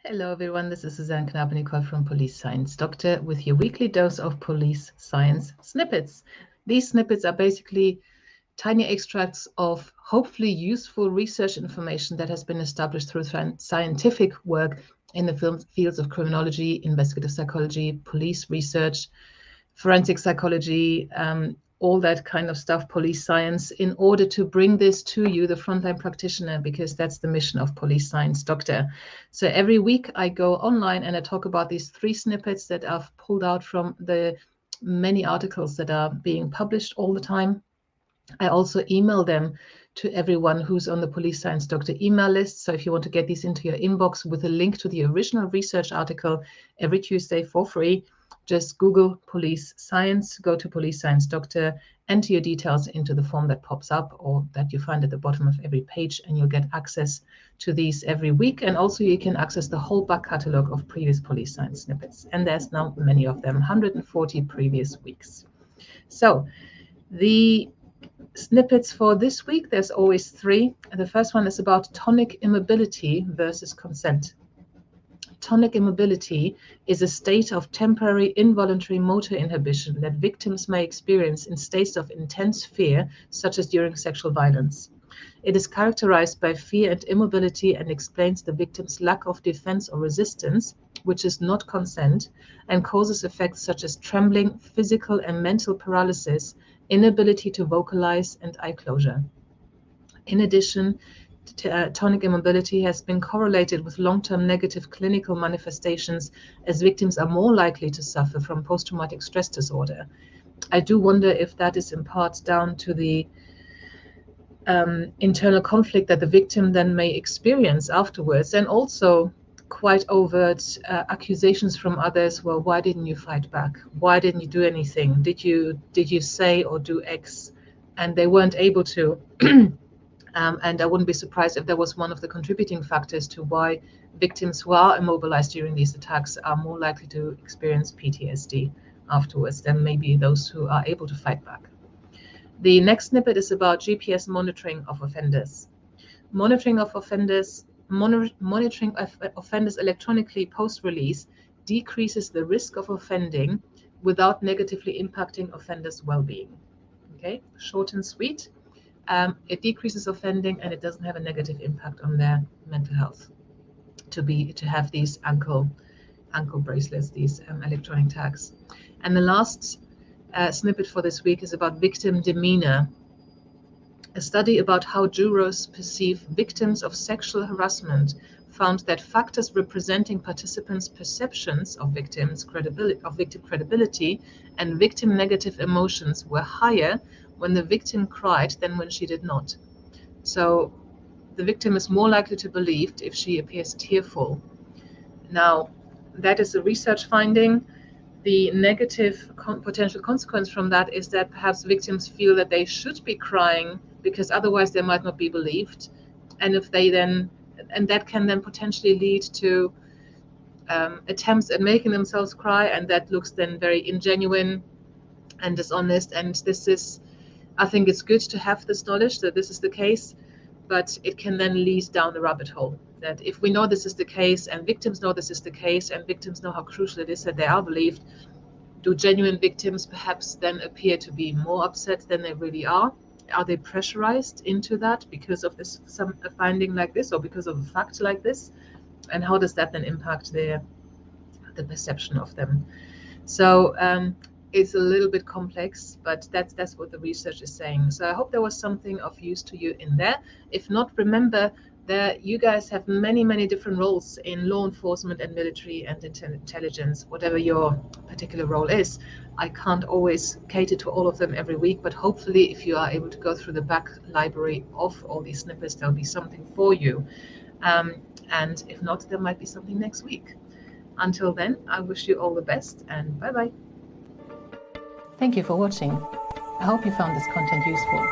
Hello everyone, this is Suzanne Knabe-Nicole from Police Science Doctor with your weekly dose of police science snippets. These snippets are basically tiny extracts of hopefully useful research information that has been established through scientific work in the fields of criminology, investigative psychology, police research, forensic psychology, all that kind of stuff, police science, in order to bring this to you, the frontline practitioner, because that's the mission of Police Science Doctor. So every week I go online and I talk about these 3 snippets that I've pulled out from the many articles that are being published all the time. I also email them to everyone who's on the Police Science Doctor email list. So if you want to get these into your inbox with a link to the original research article every Tuesday for free, just Google Police Science, go to Police Science Doctor, enter your details into the form that pops up or that you find at the bottom of every page, and you'll get access to these every week. And also you can access the whole back catalogue of previous Police Science snippets. And there's now many of them, 140 previous weeks. So the snippets for this week, there's always 3. The first one is about tonic immobility versus consent. Tonic immobility is a state of temporary involuntary motor inhibition that victims may experience in states of intense fear, such as during sexual violence. It is characterized by fear and immobility and explains the victim's lack of defense or resistance, which is not consent, and causes effects such as trembling, physical and mental paralysis, inability to vocalize, and eye closure. In addition, tonic immobility has been correlated with long-term negative clinical manifestations, as victims are more likely to suffer from post-traumatic stress disorder. I do wonder if that is in part down to the internal conflict that the victim then may experience afterwards, and also quite overt accusations from others. Well, why didn't you fight back? Why didn't you do anything? Did you say or do X? And they weren't able to. And I wouldn't be surprised if that was one of the contributing factors to why victims who are immobilized during these attacks are more likely to experience PTSD afterwards than maybe those who are able to fight back. The next snippet is about GPS monitoring of offenders. Monitoring offenders electronically post-release decreases the risk of offending without negatively impacting offenders' well-being. Okay, short and sweet. It decreases offending and it doesn't have a negative impact on their mental health to have these ankle bracelets, these electronic tags. And the last snippet for this week is about victim demeanour. A study about how jurors perceive victims of sexual harassment found that factors representing participants' perceptions of victim credibility and victim negative emotions were higher when the victim cried than when she did not. So the victim is more likely to be believed if she appears tearful. Now, that is a research finding. The negative potential consequence from that is that perhaps victims feel that they should be crying because otherwise they might not be believed. And if they then, and that can then potentially lead to attempts at making themselves cry, and that looks then very ingenuine and dishonest. And this is, I think it's good to have this knowledge that this is the case, but it can then lead down the rabbit hole. That if we know this is the case, and victims know this is the case, and victims know how crucial it is that they are believed, do genuine victims perhaps then appear to be more upset than they really are? Are they pressurized into that because of some finding like this, or because of a fact like this? And how does that then impact the perception of them? So it's a little bit complex, but that's what the research is saying. So I hope there was something of use to you in there. If not, remember that you guys have many different roles in law enforcement and military and intelligence, whatever your particular role is. I can't always cater to all of them every week, but hopefully if you are able to go through the back library of all these snippets, there'll be something for you. And if not, there might be something next week. Until then, I wish you all the best, and bye-bye. Thank you for watching. I hope you found this content useful.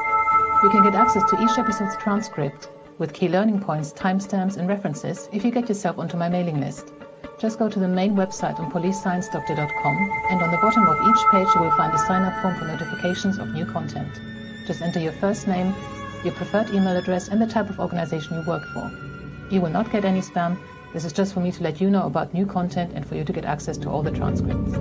You can get access to each episode's transcript with key learning points, timestamps, and references if you get yourself onto my mailing list. Just go to the main website on policesciencedoctor.com, and on the bottom of each page you will find a sign-up form for notifications of new content. Just enter your first name, your preferred email address, and the type of organization you work for. You will not get any spam, This is just for me to let you know about new content and for you to get access to all the transcripts.